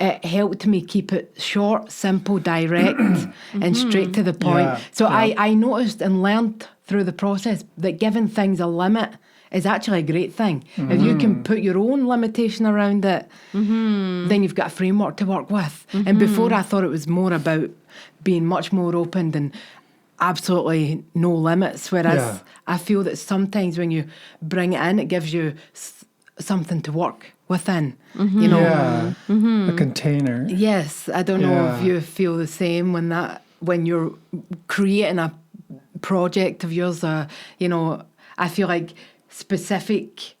it helped me keep it short, simple, direct, and straight to the point. Yeah, So yeah. I noticed and learned through the process that giving things a limit is actually a great thing. If you can put your own limitation around it, then you've got a framework to work with. And before, I thought it was more about being much more open and absolutely no limits. Whereas I feel that sometimes when you bring it in, it gives you something to work within. You know. Yeah. A container. Yes, I don't know Yeah. if you feel the same when you're creating a project of yours. You know, I feel like specific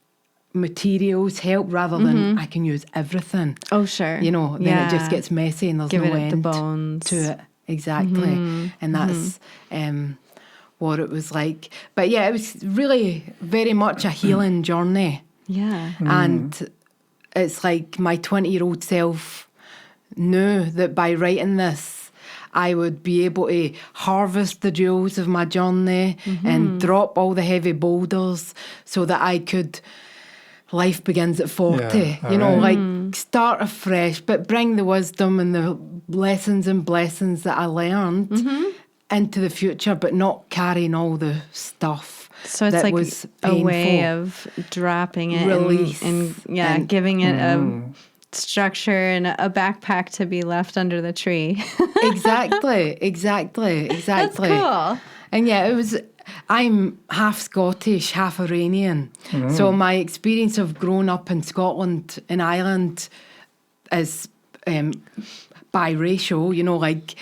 materials help rather than I can use everything. Oh, sure. You know, then it just gets messy and there's Give no it the end bones. to it. Exactly. And that's what it was like. But yeah, it was really very much a healing journey. Yeah. And it's like my 20-year-old self knew that by writing this, I would be able to harvest the jewels of my journey and drop all the heavy boulders so that I could, life begins at 40, Yeah, you know, alright. like start afresh, but bring the wisdom and the lessons and blessings that I learned into the future, but not carrying all the stuff. So it's that like was a way painful. of dropping it Release and and- giving it a structure and a backpack to be left under the tree. Exactly. That's cool. And yeah, I'm half Scottish, half Iranian. So my experience of growing up in Scotland and Ireland is biracial, you know, like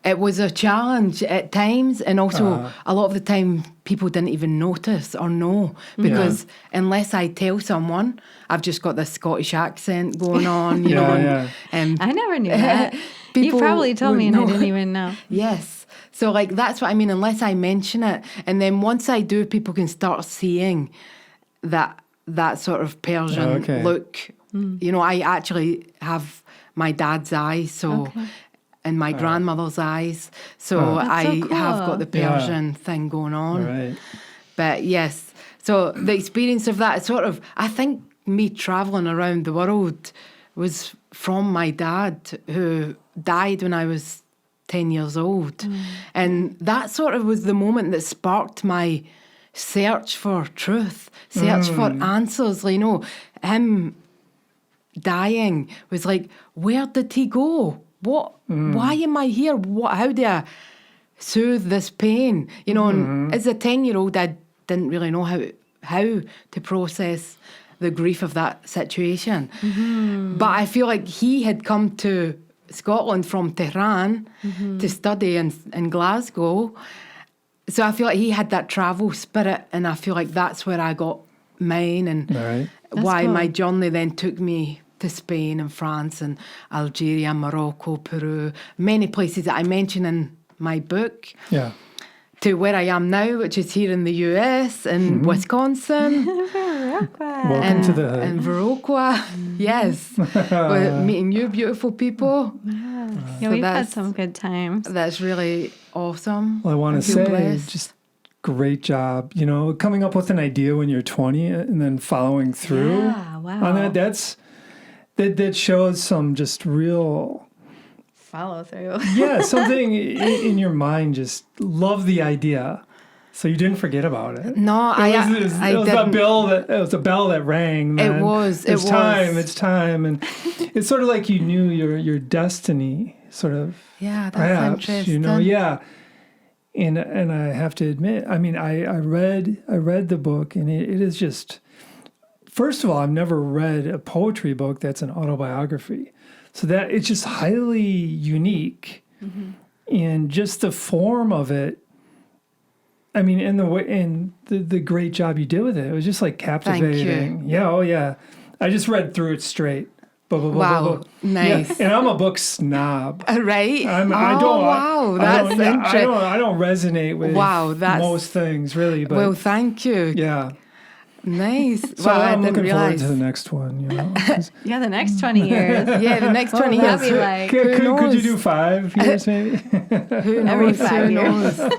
it was a challenge at times, and also a lot of the time people didn't even notice or know because unless I tell someone, I've just got this Scottish accent going on, you know. Yeah. And I never knew that. You people probably told me and I would know. didn't even know. Yes. So, like, that's what I mean, unless I mention it. And then once I do, people can start seeing that sort of Persian look. You know, I actually have my dad's eyes, and my grandmother's eyes. So That's so cool. have got the Persian thing going on. Right. But yes, so the experience of that, sort of, I think me travelling around the world was from my dad, who died when I was 10 years old. And that sort of was the moment that sparked my search for truth, search for answers. You know, him dying was like, where did he go? What? Why am I here? How do I soothe this pain? You know, and as a 10-year-old, I didn't really know how to process the grief of that situation. But I feel like he had come to Scotland from Tehran to study in Glasgow. So I feel like he had that travel spirit, and I feel like that's where I got mine, and why cool. my journey then took me to Spain and France and Algeria, Morocco, Peru, many places that I mention in my book. Yeah. To where I am now, which is here in the US, in Wisconsin. Welcome to the And Viroqua, yes. Well, meeting you beautiful people. Yeah, So we've had that's- some good times. That's really awesome. Well, I want I to feel say, blessed. just great job. You know, coming up with an idea when you're 20 and then following through Yeah, wow. on that. That shows some just real, Follow through. something in your mind. Just love the idea, so you didn't forget about it. No, It I was a didn't. bell that rang. Then. It was. It's time, and it's sort of like you knew your destiny. Sort of. Yeah, that's Perhaps, interesting. you know, yeah. And I have to admit, I mean, I read the book, and it is just, first of all, I've never read a poetry book that's an autobiography. So that it's just highly unique. And just the form of it, I mean, and the great job you did with it. It was just like captivating. you. Yeah, oh yeah. I just read through it straight. Wow, nice. Yeah. And I'm a book snob. Right? I don't Interesting. I don't resonate with that's- most things really, but Well, thank you. yeah. Nice. So Well, I I'm didn't looking forward realize. to the next one. You know, 'cause- Yeah, the next 20 years. Yeah, the next 20 What years. will that be like? could you knows? do 5 years maybe? Who knows? Every 5 Who years. knows?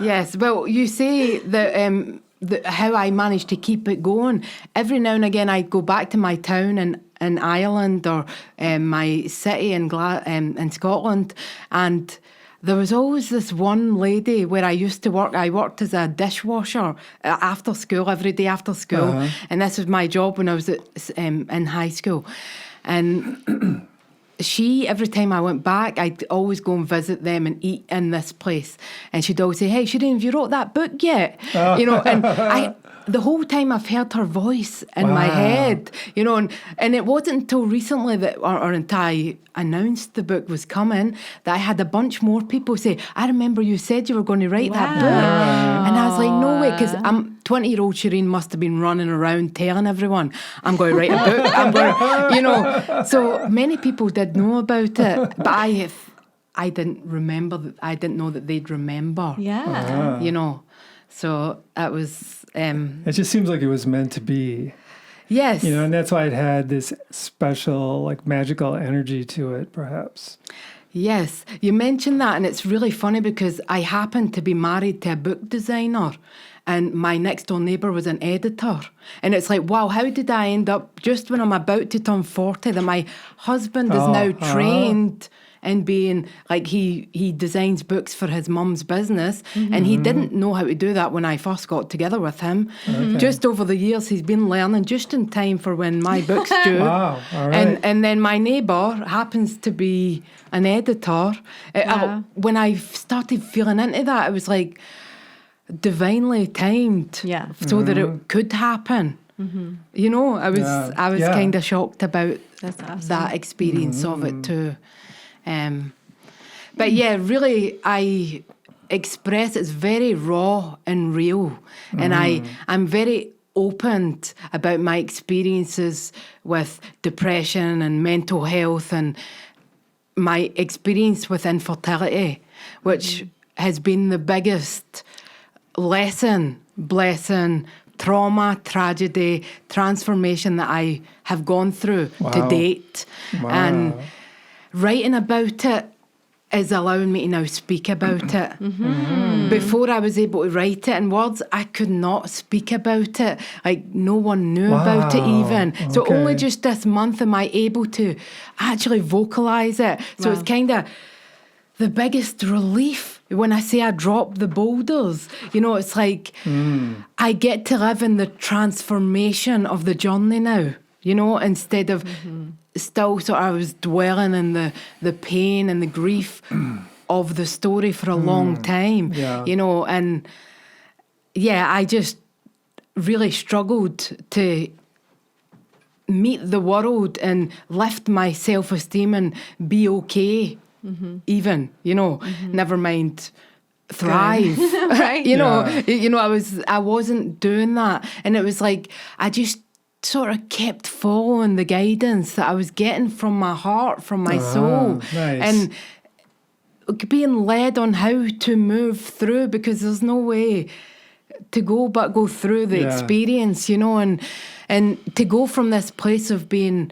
Yes. Well, you say that how I managed to keep it going. Every now and again, I'd go back to my town in Ireland or my city in Scotland, and there was always this one lady where I used to work. I worked as a dishwasher after school, every day after school, and this was my job when I was in high school. And she, every time I went back, I'd always go and visit them and eat in this place. And she'd always say, "Hey, Shereen, have you wrote that book yet?" You know, and the whole time I've heard her voice in my head, you know, and it wasn't until recently that, or until I announced the book was coming, that I had a bunch more people say, "I remember you said you were going to write that book." And I was like, no way, because 20-year-old Shereen must have been running around telling everyone, "I'm going to write a book." I'm going to, you know. So many people did know about it, but I didn't remember. I didn't know that they'd remember. Yeah. You know. So it was... it just seems like it was meant to be. Yes. You know, and that's why it had this special, like, magical energy to it, perhaps. Yes. You mentioned that, and it's really funny because I happened to be married to a book designer, and my next door neighbour was an editor. And it's like, wow, how did I end up, just when I'm about to turn 40, that my husband is now trained in being, like, he designs books for his mum's business, and he didn't know how to do that when I first got together with him. Just over the years, he's been learning just in time for when my book's due. Wow, all right. And then my neighbour happens to be an editor. When I started feeling into that, it was like divinely timed so that it could happen. You know, I was kind of shocked about that experience of it too. But yeah, really, I express it's very raw and real, and I'm very open about my experiences with depression and mental health, and my experience with infertility, which has been the biggest lesson, blessing, trauma, tragedy, transformation that I have gone through to date. And writing about it is allowing me to now speak about it. Before I was able to write it in words, I could not speak about it. Like, no one knew about it even. So only just this month am I able to actually vocalise it. So it's kind of the biggest relief when I say I drop the boulders. You know, it's like I get to live in the transformation of the journey now, you know, instead of... still sort of I was dwelling in the pain and the grief of the story for a long time, you know, and I just really struggled to meet the world and lift my self-esteem and be okay, even, you know, never mind thrive. Right. You know, I wasn't doing that, and it was like I just sort of kept following the guidance that I was getting from my heart, from my soul. Nice. And being led on how to move through, because there's no way to go but go through the experience, you know, and to go from this place of being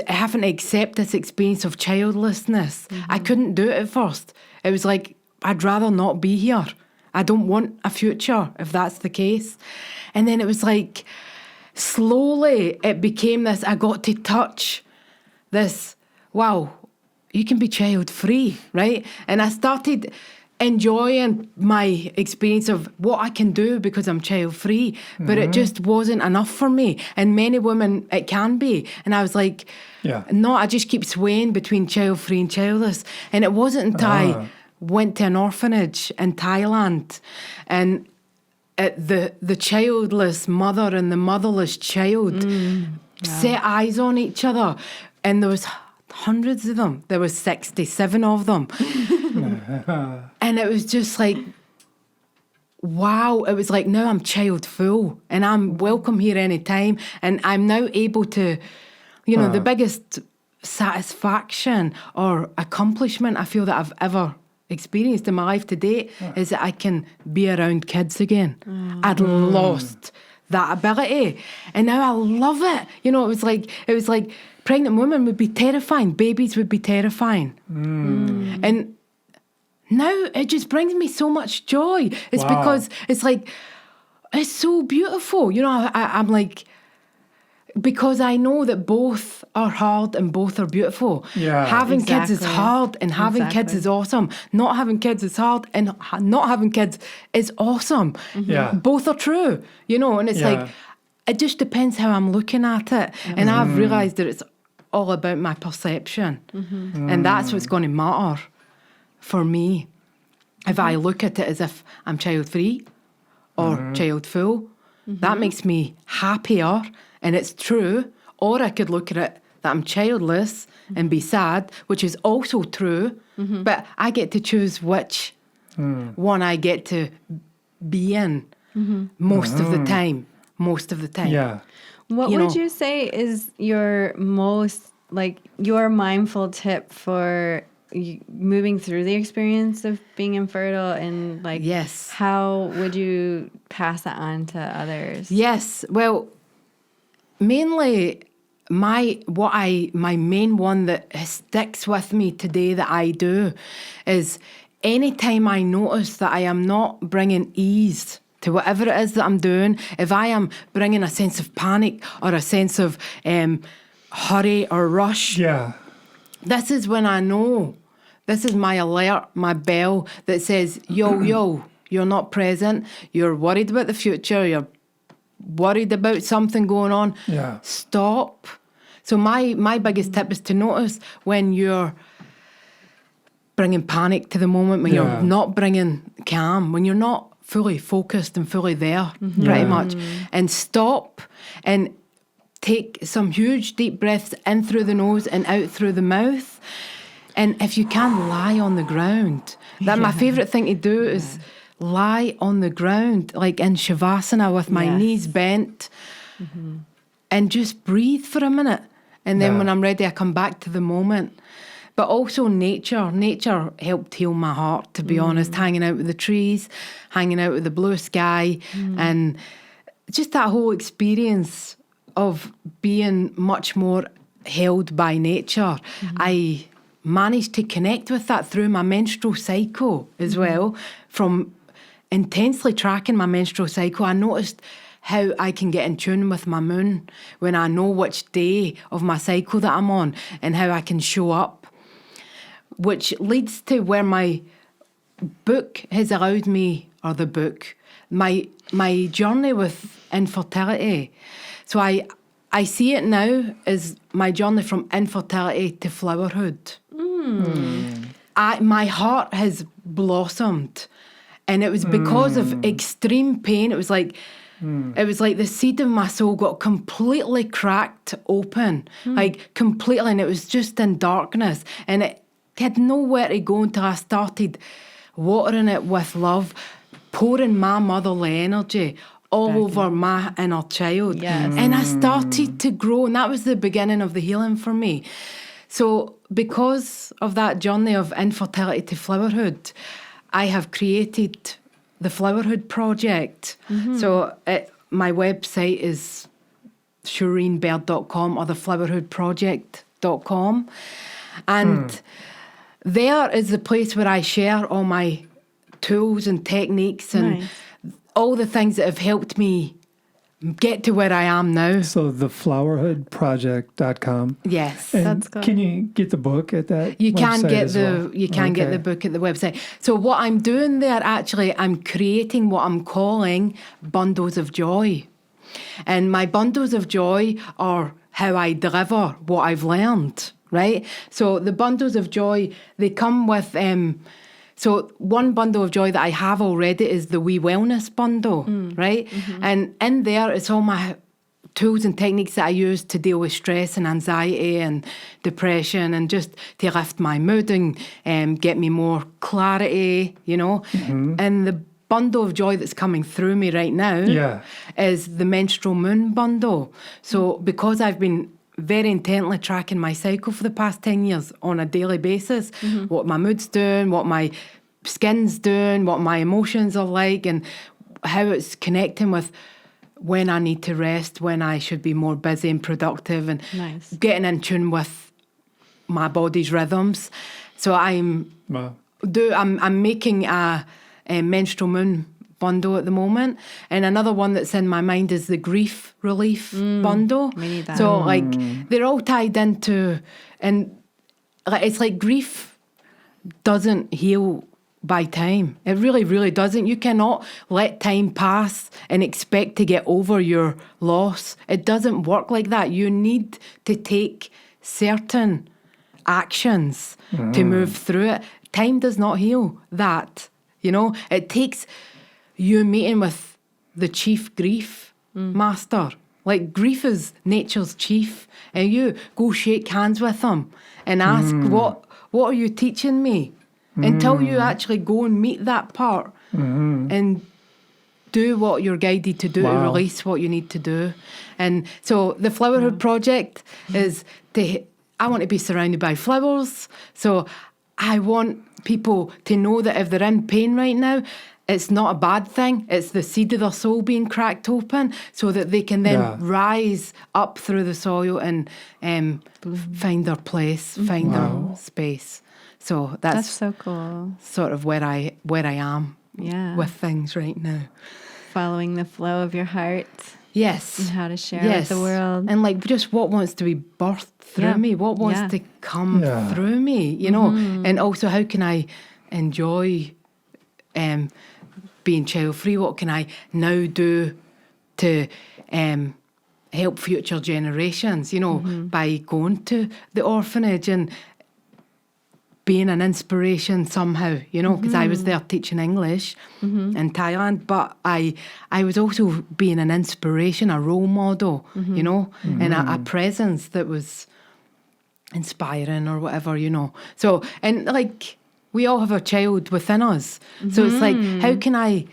having to accept this experience of childlessness. I couldn't do it at first. It was like, I'd rather not be here. I don't want a future if that's the case. And then it was like, slowly it became this, I got to touch this, wow, you can be child-free, right? And I started enjoying my experience of what I can do because I'm child-free, but it just wasn't enough for me. And many women, it can be. And I was like, no, I just keep swaying between child-free and childless. And it wasn't until I went to an orphanage in Thailand, and the childless mother and the motherless child set eyes on each other, and there was hundreds of them. There was 67 of them. And it was just like, wow. It was like, now I'm child full and I'm welcome here anytime. And I'm now able to, you know, the biggest satisfaction or accomplishment I feel that I've ever experienced in my life to date is that I can be around kids again. I'd lost that ability, and now I love it. You know, it was like pregnant women would be terrifying, babies would be terrifying, and now it just brings me so much joy. It's because it's like, it's so beautiful. You know, I'm like, Because I know that both are hard and both are beautiful. Yeah. Having kids is Exactly. hard and having kids Exactly. is awesome. Not having kids is hard and not having kids is awesome. Yeah. Both are true, you know, and it's Yeah. like, it just depends how I'm looking at it. And I've realised that it's all about my perception. And that's what's going to matter for me. If I look at it as if I'm child-free or child-full, that makes me happier and it's true. Or I could look at it that I'm childless and be sad, which is also true. But I get to choose which one I get to be in most of the time. Most of the time. Yeah. What You would know- you say is your most, like, your mindful tip for moving through the experience of being infertile, and like, Yes. how would you pass that on to others? Yes. Well, mainly my main one that sticks with me today that I do is anytime I notice that I am not bringing ease to whatever it is that I'm doing, if I am bringing a sense of panic or a sense of hurry or rush, Yeah. this is when I know. This is my alert, my bell that says, yo, you're not present. You're worried about the future. You're worried about something going on. Yeah. Stop. So my biggest tip is to notice when you're bringing panic to the moment, when Yeah. you're not bringing calm, when you're not fully focused and fully there, pretty much. And stop and take some huge deep breaths in through the nose and out through the mouth. And if you can, lie on the ground. My favourite thing to do is lie on the ground, like in Shavasana with my Yes. knees bent, and just breathe for a minute. And then Yeah. when I'm ready, I come back to the moment. But also nature. Nature helped heal my heart, to be honest, hanging out with the trees, hanging out with the blue sky, and just that whole experience of being much more held by nature. I managed to connect with that through my menstrual cycle as well. From intensely tracking my menstrual cycle, I noticed how I can get in tune with my moon when I know which day of my cycle that I'm on and how I can show up, which leads to where my book has allowed me, or the book, my journey with infertility. So I see it now as my journey from infertility to flowerhood. My heart has blossomed, and it was because of extreme pain. It was like the seed of my soul got completely cracked open, like completely, and it was just in darkness, and it had nowhere to go until I started watering it with love, pouring my motherly energy all over my inner child. Yes. And I started to grow, and that was the beginning of the healing for me. So because of that journey of infertility to flowerhood, I have created the Flowerhood Project. So my website is ShereenBaird.com or theflowerhoodproject.com. And there is the place where I share all my tools and techniques and Nice. all the things that have helped me get to where I am now. So the flowerhoodproject.com. Yes. And That's cool. can you get the book at that You can website get as the well? you can get Okay. the book at the website. So what I'm doing there, actually, I'm creating what I'm calling bundles of joy. And my bundles of joy are how I deliver what I've learned, right? So the bundles of joy, they come with so one bundle of joy that I have already is the Wee Wellness bundle, right? And in there, it's all my tools and techniques that I use to deal with stress and anxiety and depression, and just to lift my mood and get me more clarity, you know. And the bundle of joy that's coming through me right now is the Menstrual Moon bundle. So because I've been very intently tracking my cycle for the past 10 years on a daily basis, what my mood's doing, what my skin's doing, what my emotions are like, and how it's connecting with when I need to rest, when I should be more busy and productive, and Nice. getting in tune with my body's rhythms. So Wow. I'm making a menstrual moon bundle at the moment. And another one that's in my mind is the grief relief bundle. We need that. So like they're all tied into, and like it's like grief doesn't heal by time. It really, really doesn't. You cannot let time pass and expect to get over your loss. It doesn't work like that. You need to take certain actions to move through it. Time does not heal that. It takes you meeting with the chief grief master. Like grief is nature's chief, and you go shake hands with them and ask, what are you teaching me? Until you actually go and meet that part and do what you're guided to do to release what you need to do. And so the Flowerhood Project is I want to be surrounded by flowers. So I want people to know that if they're in pain right now, it's not a bad thing. It's the seed of their soul being cracked open so that they can then rise up through the soil and find their place, find their space. So that's so cool. Sort of where I am with things right now. Following the flow of your heart. Yes. And how to share with the world. And like just what wants to be birthed through me, what wants to come through me, and also how can I enjoy being child-free? What can I now do to help future generations, by going to the orphanage and being an inspiration somehow, because I was there teaching English in Thailand, but I was also being an inspiration, a role model, and a presence that was inspiring or whatever, So, and like, we all have a child within us. So it's like, how can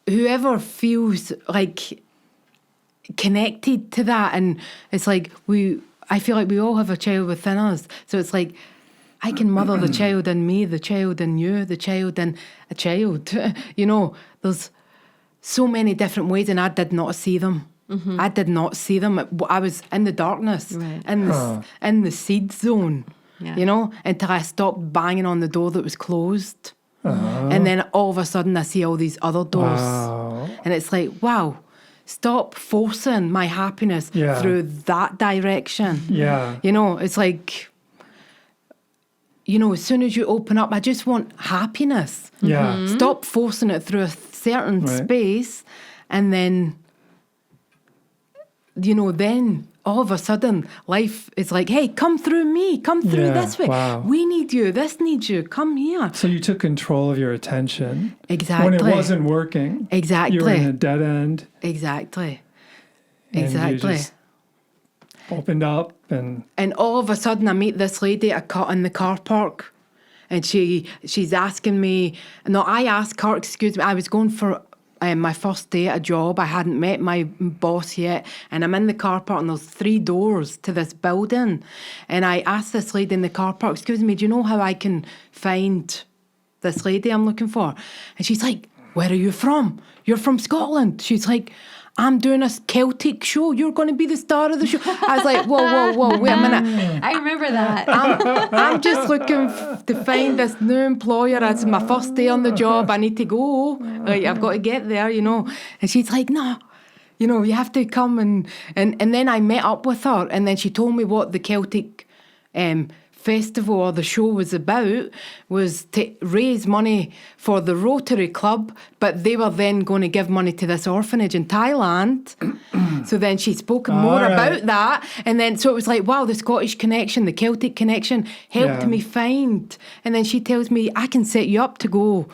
whoever feels like connected to that, and it's like, I feel like we all have a child within us. So it's like, I can mother the child in me, the child in you, the child in a child. There's so many different ways, and I did not see them. I did not see them. I was in the darkness, in the seed zone, until I stopped banging on the door that was closed. And then all of a sudden I see all these other doors. And it's like, wow, stop forcing my happiness through that direction. It's like... as soon as you open up, I just want happiness. Stop forcing it through a certain space, and then, then all of a sudden life is like, hey, come through me, come through this way. We need you, this needs you, come here. So you took control of your attention. Exactly. When it wasn't working. Exactly. You were in a dead end. Exactly. And Exactly. you just opened up and all of a sudden I meet this lady in the car park, and she's asking me. No, I asked her, excuse me, I was going for my first day at a job. I hadn't met my boss yet, and I'm in the car park, and there's 3 doors to this building, and I asked this lady in the car park, excuse me, do you know how I can find this lady I'm looking for? And she's like, where are you from? You're from Scotland. She's like, I'm doing a Celtic show. You're going to be the star of the show. I was like, whoa, wait a minute. I remember that. I'm just looking to find this new employer. It's my first day on the job. I need to go. Like, I've got to get there, And she's like, no, you have to come. And then I met up with her, and then she told me what the Celtic festival or the show was about, was to raise money for the Rotary Club, but they were then going to give money to this orphanage in Thailand. So then she spoke more about that, and then so it was like, wow, the Scottish connection, the Celtic connection helped me find. And then she tells me, I can set you up to go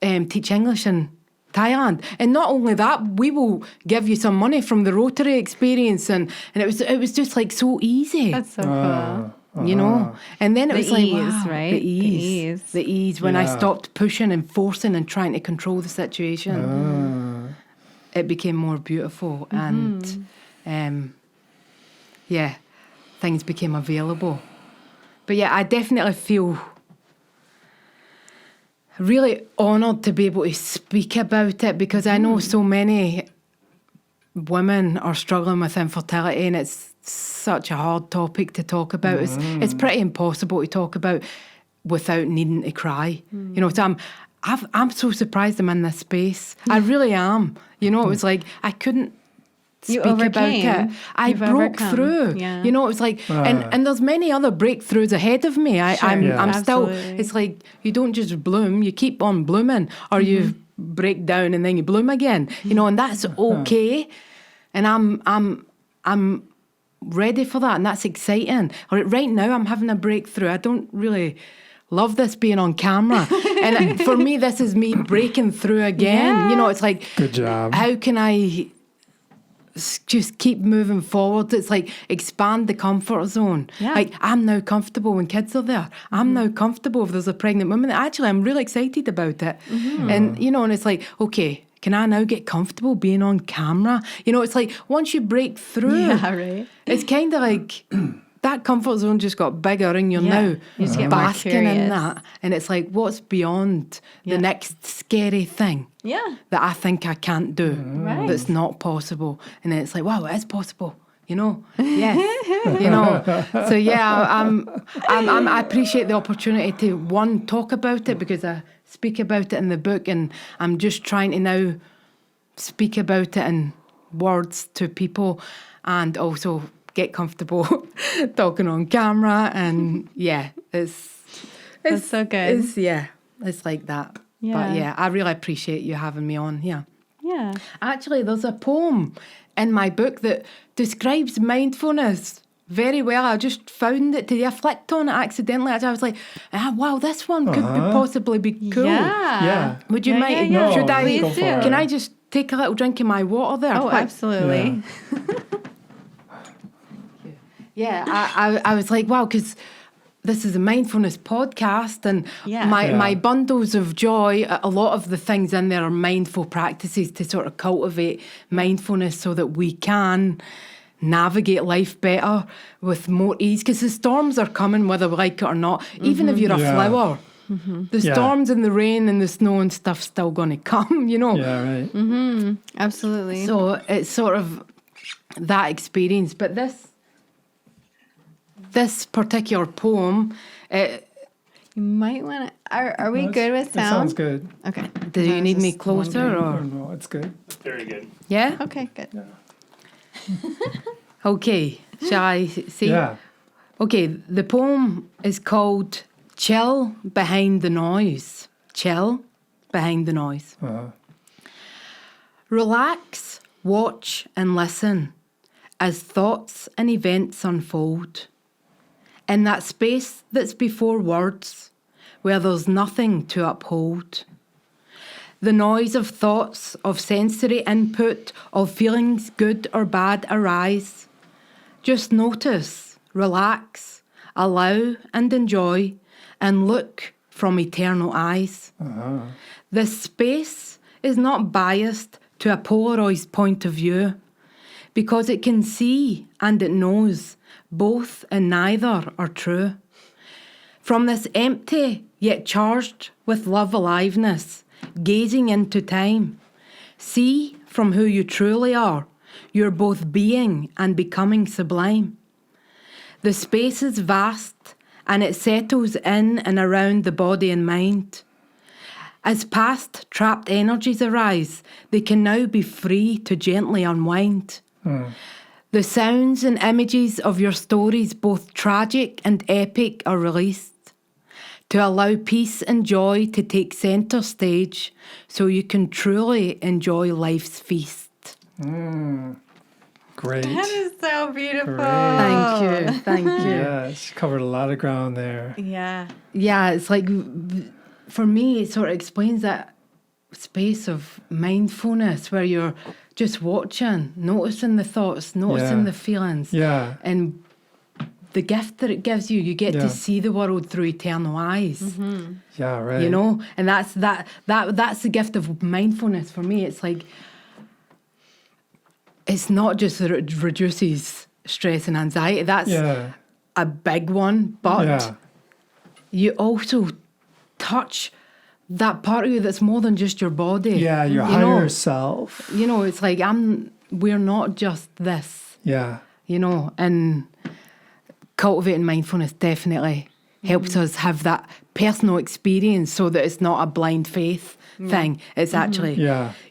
teach English in Thailand, and not only that, we will give you some money from the Rotary experience, and it was just like so easy. That's so cool. And then it was like, wow, right? The ease when I stopped pushing and forcing and trying to control the situation. It became more beautiful, and things became available. But I definitely feel really honoured to be able to speak about it, because I know so many women are struggling with infertility, and it's such a hard topic to talk about. It's pretty impossible to talk about without needing to cry. So I'm so surprised I'm in this space. I really am. You know, it was like I couldn't You speak about overcame. it. I You've broke overcome. through. Yeah. You know, it was like, and there's many other breakthroughs ahead of me. I'm still. Absolutely. It's like you don't just bloom; you keep on blooming, or you break down and then you bloom again. You know, and that's okay. And I'm ready for that, and that's exciting. Right now, I'm having a breakthrough. I don't really love this being on camera, and for me, this is me breaking through again. Yeah. You know, it's like, Good job. how can I just keep moving forward? It's like expand the comfort zone. Yeah. Like I'm now comfortable when kids are there. I'm now comfortable if there's a pregnant woman. Actually, I'm really excited about it. And you know, and it's like, okay, can I now get comfortable being on camera? You know, it's like once you break through, Yeah, right. it's kind of like that comfort zone just got bigger, and you're Yeah. now You just get more basking in curious. that. And it's like, what's beyond the next scary thing? Yeah. That I think I can't do, Right. that's not possible. And then it's like, wow, it is possible, you know? Yes, you know? So yeah, I appreciate the opportunity to, one, talk about it because I speak about it in the book, and I'm just trying to now speak about it in words to people, and also get comfortable talking on camera. And yeah, That's so good. It's like that. Yeah. But yeah, I really appreciate you having me on. Yeah. Yeah. Actually, there's a poem in my book that describes mindfulness very well. I just found it today. I flicked on it accidentally. I was like, wow, this one could possibly be cool. Yeah. Yeah. Would you Yeah, mind? yeah, yeah. Should I? Please go for do. it. Can I just take a little drink of my water there? Oh, Quick? absolutely. Yeah, I was like, wow, because this is a mindfulness podcast, and Yeah. my bundles of joy, a lot of the things in there are mindful practices to sort of cultivate mindfulness so that we can navigate life better with more ease, because the storms are coming whether we like it or not. Even if you're a Yeah. flower, the Yeah. storms and the rain and the snow and stuff's still going to come, you know. Yeah, right. Absolutely. So it's sort of that experience. But this particular poem, You might want to. Are we That's- good with That sound? sounds good. Okay. do I you was need me just closer wondering. Oh, or? no, it's good. Very good. Yeah? Okay, good. Okay, shall I see? Yeah. Okay, the poem is called Chill Behind the Noise. Chill Behind the Noise. Relax, watch and listen as thoughts and events unfold. In that space that's before words, where there's nothing to uphold. The noise of thoughts, of sensory input, of feelings good or bad arise. Just notice, relax, allow and enjoy, and look from eternal eyes. This space is not biased to a polarised point of view, because it can see and it knows both and neither are true. From this empty yet charged with love aliveness, gazing into time, see from who you truly are, you're both being and becoming sublime. The space is vast and it settles in and around the body and mind. As past trapped energies arise, they can now be free to gently unwind. The sounds and images of your stories, both tragic and epic, are released to allow peace and joy to take centre stage so you can truly enjoy life's feast. Great. That is so beautiful. Great. Thank you. Yeah, she covered a lot of ground there. Yeah. Yeah, it's like, for me, it sort of explains that space of mindfulness where you're just watching, noticing the thoughts, noticing Yeah. the feelings. Yeah. And the gift that it gives you, you get Yeah. to see the world through eternal eyes. Yeah, right. You know, and that's the gift of mindfulness for me. It's like, it's not just that it reduces stress and anxiety. That's Yeah. a big one, but Yeah. you also touch that part of you that's more than just your body. Yeah, your You know? higher self. You know, it's like we're not just this, Yeah. you know, and cultivating mindfulness definitely helps us have that personal experience so that it's not a blind faith thing. It's actually,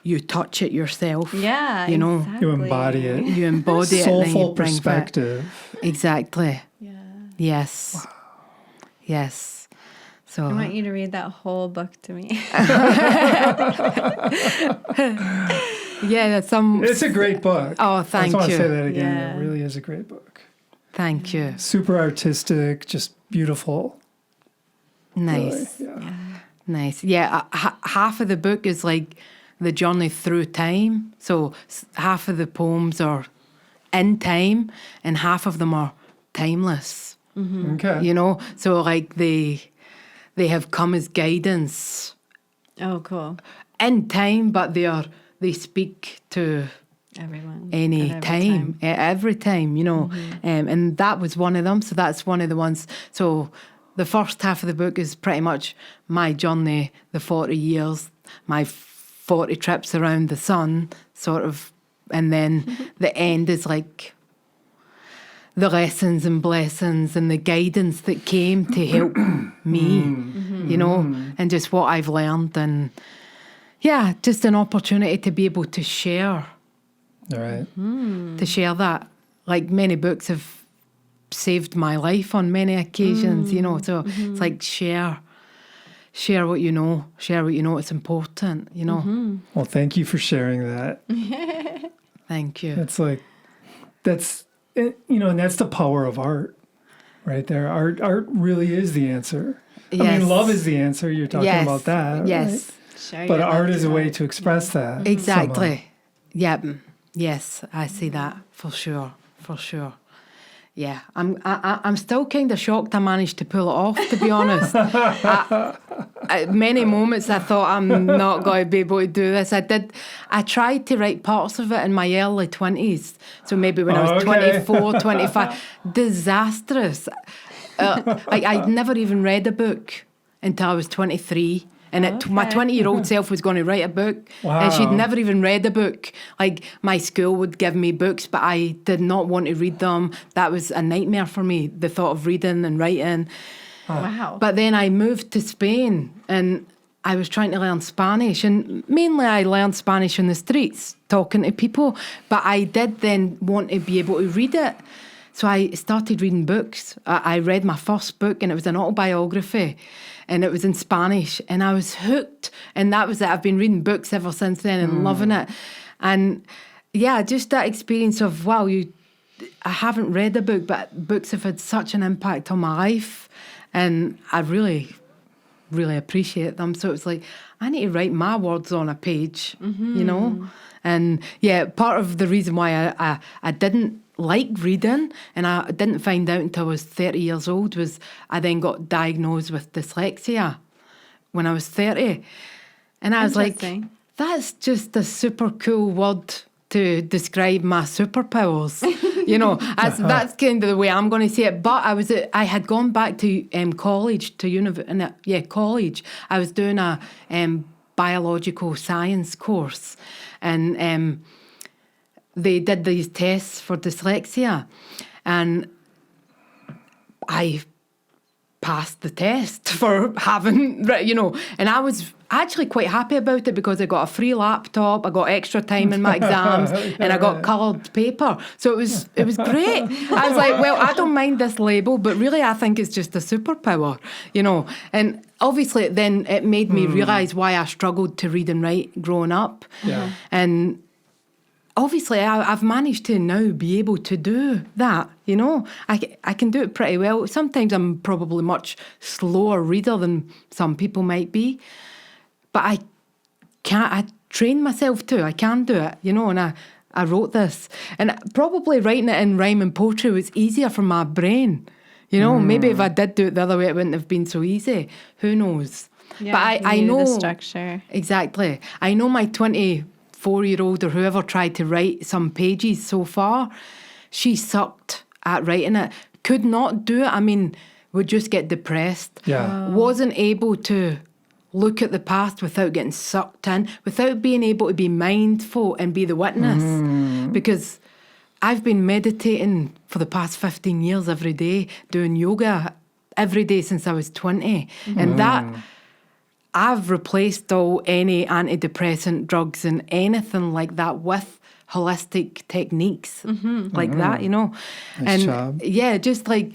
you touch it yourself. Yeah, you know, exactly. You embody it. you embody it. And then you Soulful bring perspective. Exactly. Yeah. Yes. Wow. Yes. So I want you to read that whole book to me. yeah, It's a great book. Oh, I thank just want you. to say that again. Yeah. It really is a great book. Thank you. Super artistic, just beautiful. Nice. Really. Yeah. Nice. Yeah, half of the book is like the journey through time. So half of the poems are in time and half of them are timeless. Okay. You know, so like they have come as guidance Oh, cool. in time, but they speak to Everyone. any at every every time, you know. And that was one of them. So that's one of the ones. So the first half of the book is pretty much my journey, the 40 years, my 40 trips around the sun, sort of. And then the end is like the lessons and blessings and the guidance that came to help me, you know, and just what I've learned. And yeah, just an opportunity to be able to share. All right. To share that. Like many books have saved my life on many occasions, you know. So it's like share what you know. Share what you know. It's important, you know. Well, thank you for sharing that. Thank you. It's like, that's, you know, and that's the power of art right there. Art really is the answer. I Yes. mean, love is the answer. You're talking Yes. about that. Yes. Right? Share But your art love is a to way art. to express that. Exactly. Yep. Yes, I see that for sure. For sure. Yeah, I'm still kind of shocked I managed to pull it off, to be honest. At many moments I thought I'm not going to be able to do this. I tried to write parts of it in my early 20s. So maybe when I was 24, 25. Disastrous. I'd never even read a book until I was 23. And my 20-year-old self was going to write a book. Wow. And she'd never even read a book. Like, my school would give me books, but I did not want to read them. That was a nightmare for me, the thought of reading and writing. Wow. But then I moved to Spain, and I was trying to learn Spanish. And mainly I learned Spanish in the streets, talking to people. But I did then want to be able to read it. So I started reading books. I read my first book, and it was an autobiography. And it was in Spanish, and I was hooked. And that was it. I've been reading books ever since then and loving it. And yeah, just that experience of, wow, I haven't read a book, but books have had such an impact on my life. And I really, really appreciate them. So it's like, I need to write my words on a page, you know? And yeah, part of the reason why I didn't like reading, and I didn't find out until I was 30 years old, was I then got diagnosed with dyslexia when I was 30. And I was like, that's just a super cool word to describe my superpowers. You know, that's kind of the way I'm going to say it. But I had gone back to college, college. I was doing a biological science course, and they did these tests for dyslexia, and I passed the test for having, you know, and I was actually quite happy about it because I got a free laptop, I got extra time in my exams, and I got coloured paper. So it was great. I was like, well, I don't mind this label, but really I think it's just a superpower, you know. And obviously then it made me realise why I struggled to read and write growing up. Yeah. And obviously, I've managed to now be able to do that, you know. I can do it pretty well. Sometimes I'm probably much slower reader than some people might be. But I train myself to. I can do it, you know, and I wrote this. And probably writing it in rhyme and poetry was easier for my brain. You know, maybe if I did do it the other way, it wouldn't have been so easy. Who knows? Yeah, but I know the structure. Exactly. I know my 24-year-old or whoever tried to write some pages so far, she sucked at writing it. Could not do it. I mean, would just get depressed. Yeah. Wasn't able to look at the past without getting sucked in, without being able to be mindful and be the witness. Because I've been meditating for the past 15 years every day, doing yoga every day since I was 20. And that, I've replaced any antidepressant drugs and anything like that with holistic techniques like that, you know. Nice job. Yeah, just like,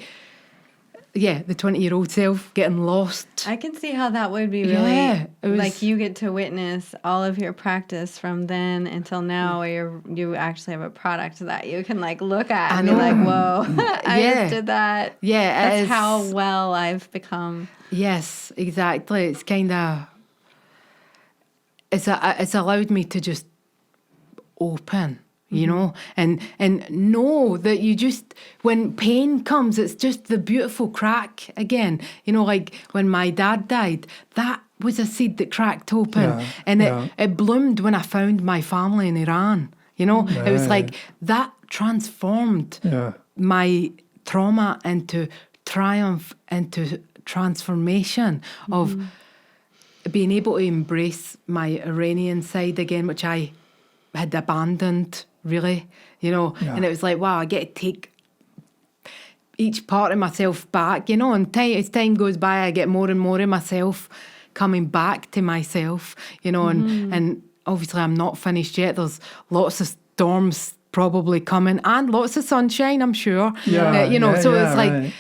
the 20-year-old self getting lost. I can see how that would be really, Yeah, it was- like you get to witness all of your practice from then until now, where you actually have a product that you can like look at and be like, whoa, I just did that. Yeah, That's how well I've become. Yes, exactly. It's kind of, it's allowed me to just open, you know, and know that you just, when pain comes, it's just the beautiful crack again. You know, like when my dad died, that was a seed that cracked open, and it bloomed when I found my family in Iran. You know, it was like that transformed my trauma into triumph, into transformation of being able to embrace my Iranian side again, which I had abandoned, really, you know. And it was like, wow, I get to take each part of myself back, you know, and as time goes by, I get more and more of myself coming back to myself, you know, and obviously I'm not finished yet. There's lots of storms probably coming and lots of sunshine, I'm sure. You know, so it's like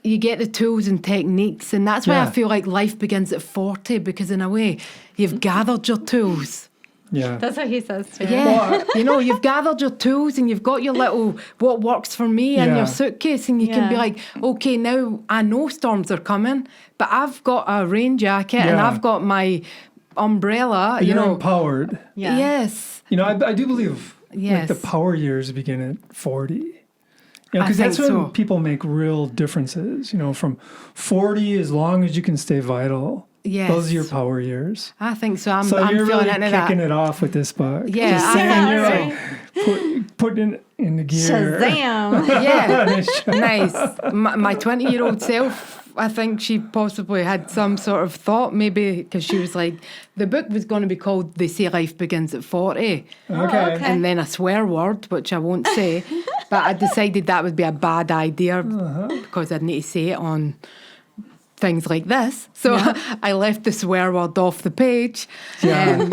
you get the tools and techniques, and that's why I feel like life begins at 40, because in a way you've gathered your tools. Yeah. That's what he says too. Yeah, you know, you've gathered your tools and you've got your little what works for me in your suitcase, and you can be like, okay, now I know storms are coming, but I've got a rain jacket and I've got my umbrella. You're you know, empowered. Yeah. Yes. You know, I do believe like the power years begin at 40. You know, because that's when people make real differences. You know, from 40, as long as you can stay vital. Yes. Those are your power years. I think so. I'm you're feeling really into kicking that. it off with this book. Yeah, Just I saying, think you're like putting it in the gear. Shazam! Yeah, nice. My 20-year-old self, I think she possibly had some sort of thought, maybe because she was like, the book was going to be called They Say Life Begins at 40. Okay. And then a swear word, which I won't say. But I decided that would be a bad idea because I'd need to say it on things like this. So I left the swear word off the page. Yeah.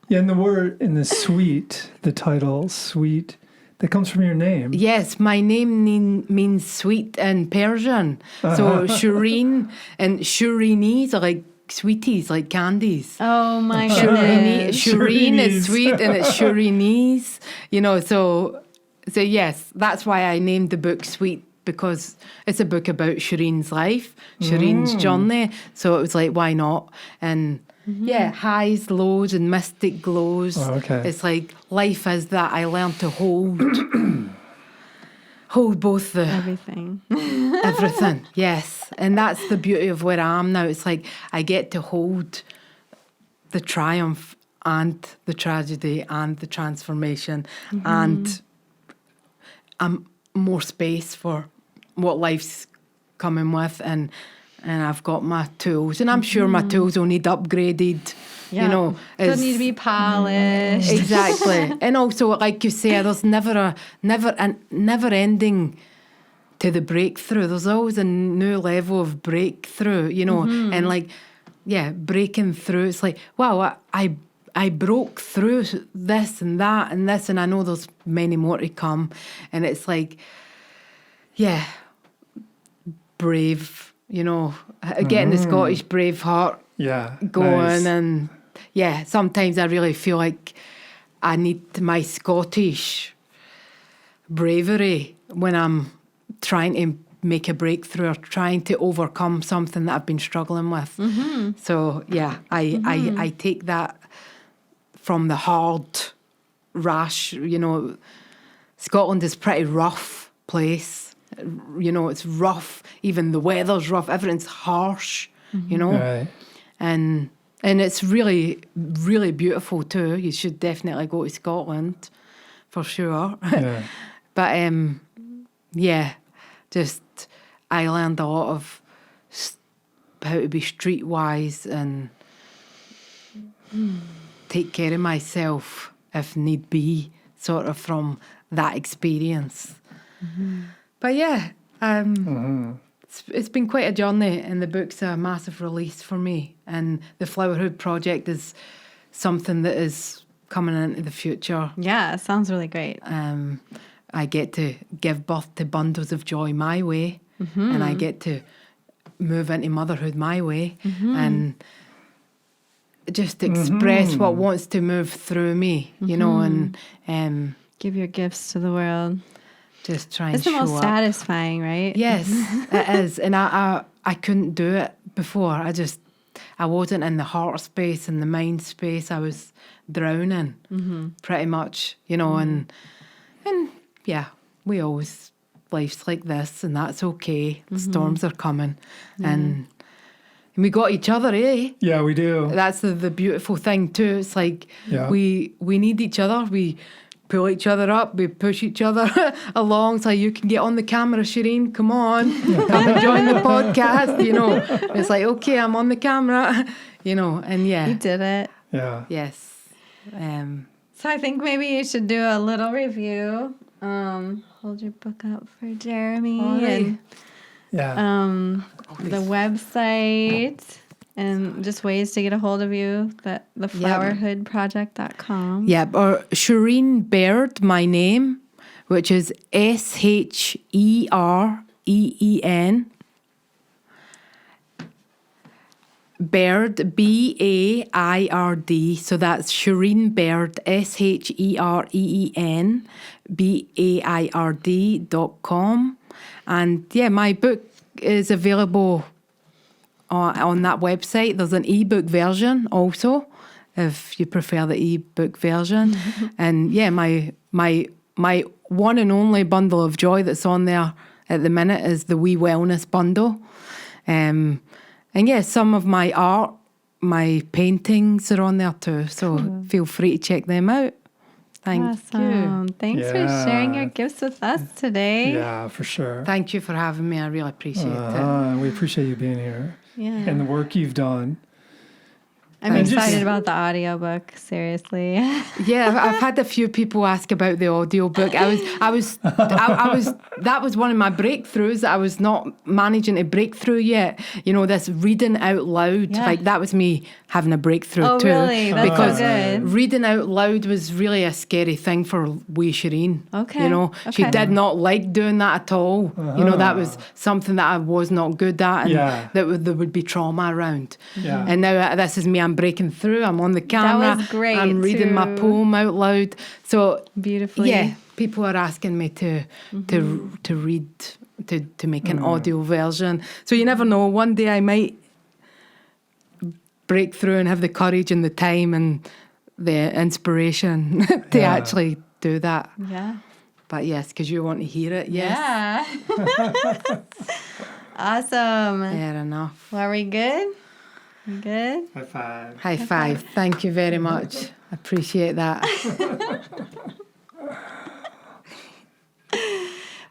And the word in the sweet, the title, sweet, that comes from your name. Yes, my name means sweet in Persian. So Shereen and Shereenies are like sweeties, like candies. Oh my goodness. Shereen is sweet and it's Shereenies. You know, so yes, that's why I named the book Sweet, because it's a book about Shereen's life, Shereen's journey. So it was like, why not? And highs, lows, and mystic glows. Oh, okay. It's like life is that I learned to hold both the Everything. everything. Yes, and that's the beauty of where I am now. It's like I get to hold the triumph and the tragedy and the transformation, and more space for what life's coming with, and I've got my tools, and I'm sure my tools will need upgraded. Yeah. You know, Doesn't need to be polished. exactly. And also, like you say, there's never ending to the breakthrough. There's always a new level of breakthrough. You know, and like breaking through. It's like, wow, I broke through this and that and this, and I know there's many more to come. And it's like, brave, you know, getting the Scottish brave heart going. Nice. And sometimes I really feel like I need my Scottish bravery when I'm trying to make a breakthrough or trying to overcome something that I've been struggling with. So I take that from the hard, rash, you know. Scotland is a pretty rough place. You know, it's rough. Even the weather's rough. Everything's harsh, you know. Right. And it's really, really beautiful too. You should definitely go to Scotland for sure. Yeah. But just I learned a lot of how to be streetwise and take care of myself if need be, sort of from that experience. But it's been quite a journey, and the book's a massive release for me. And the Flowerhood Project is something that is coming into the future. Yeah, it sounds really great. I get to give birth to bundles of joy my way, and I get to move into motherhood my way, and just express what wants to move through me, you know, and give your gifts to the world. Just try and It's the show most up. satisfying, right? Yes, it is. And I couldn't do it before. I wasn't in the heart space and the mind space. I was drowning pretty much, you know, and yeah, we always, life's like this, and that's okay. The storms are coming. And we got each other, eh? Yeah, we do. That's the beautiful thing too. It's like we need each other. We pull each other up. We push each other along. So you can get on the camera, Shereen. Come on, come and join the podcast. You know, it's like, okay, I'm on the camera. You know, and You did it. Yeah. yes. So I think maybe you should do a little review. Hold your book up for Jeremy. All right. And, Yeah. the website and just ways to get a hold of you. The flowerhoodproject.com. Yeah, or Shereen Baird, my name, which is SHEREEN. Baird, BAIRD. So that's Shereen Baird, SHEREEN BAIRD.com. And my book is available on that website. There's an ebook version also, if you prefer the ebook version. And my one and only bundle of joy that's on there at the minute is the Wee Wellness bundle. And some of my art, my paintings are on there too. So feel free to check them out. Thank you. Thanks for sharing your gifts with us today. Yeah, for sure. Thank you for having me. I really appreciate it. We appreciate you being here. Yeah. And the work you've done. I'm And excited just- about the audiobook, seriously. Yeah, I've had a few people ask about the audiobook. That was one of my breakthroughs that I was not managing to break through yet. You know, this reading out loud, Yeah. like that was me having a breakthrough Oh, too. really? That's because so good. reading out loud was really a scary thing for wee Shereen. Okay, You know, she okay. did not like doing that at all. You know, that was something that I was not good at, and there would be trauma around. Yeah. And now this is me. I'm breaking through. I'm on the camera. was great, I'm reading my too. poem out loud. So Beautifully. yeah, people are asking me to read, to make an audio version. So you never know. One day I might break through and have the courage and the time and the inspiration to actually do that. Yeah. But yes, because you want to hear it. Yes. Yeah. Awesome. Fair enough. Well, are we good? We good? High five. High five. Thank you very much. Appreciate that.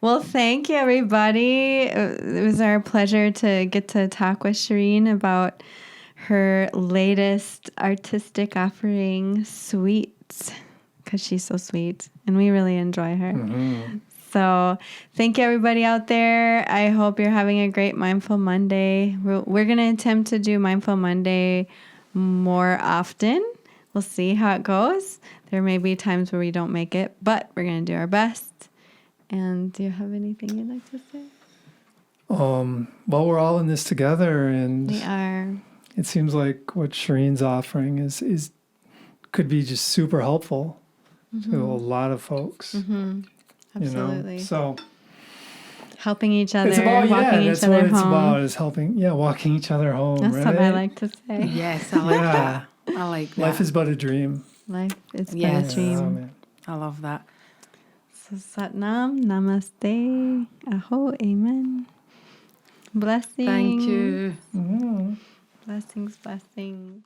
Well, thank you, everybody. It was our pleasure to get to talk with Shereen about her latest artistic offering, Sweets, because she's so sweet, and we really enjoy her. So thank you, everybody out there. I hope you're having a great Mindful Monday. We're going to attempt to do Mindful Monday more often. We'll see how it goes. There may be times where we don't make it, but we're going to do our best. And do you have anything you'd like to say? Well, we're all in this together, and We are. it seems like what Shereen's offering is could be just super helpful to a lot of folks. Absolutely. You know? So Helping each other, it's about walking each that's other what it's home. about, is helping. Yeah, walking each other home. That's right? what I like to say. Yes, I like that. I like that. Life is but a dream. Life is but Yes. a dream. Oh, man. I love that. So Satnam, Namaste, Aho, Amen. Blessings. Thank you. Blessings, blessings.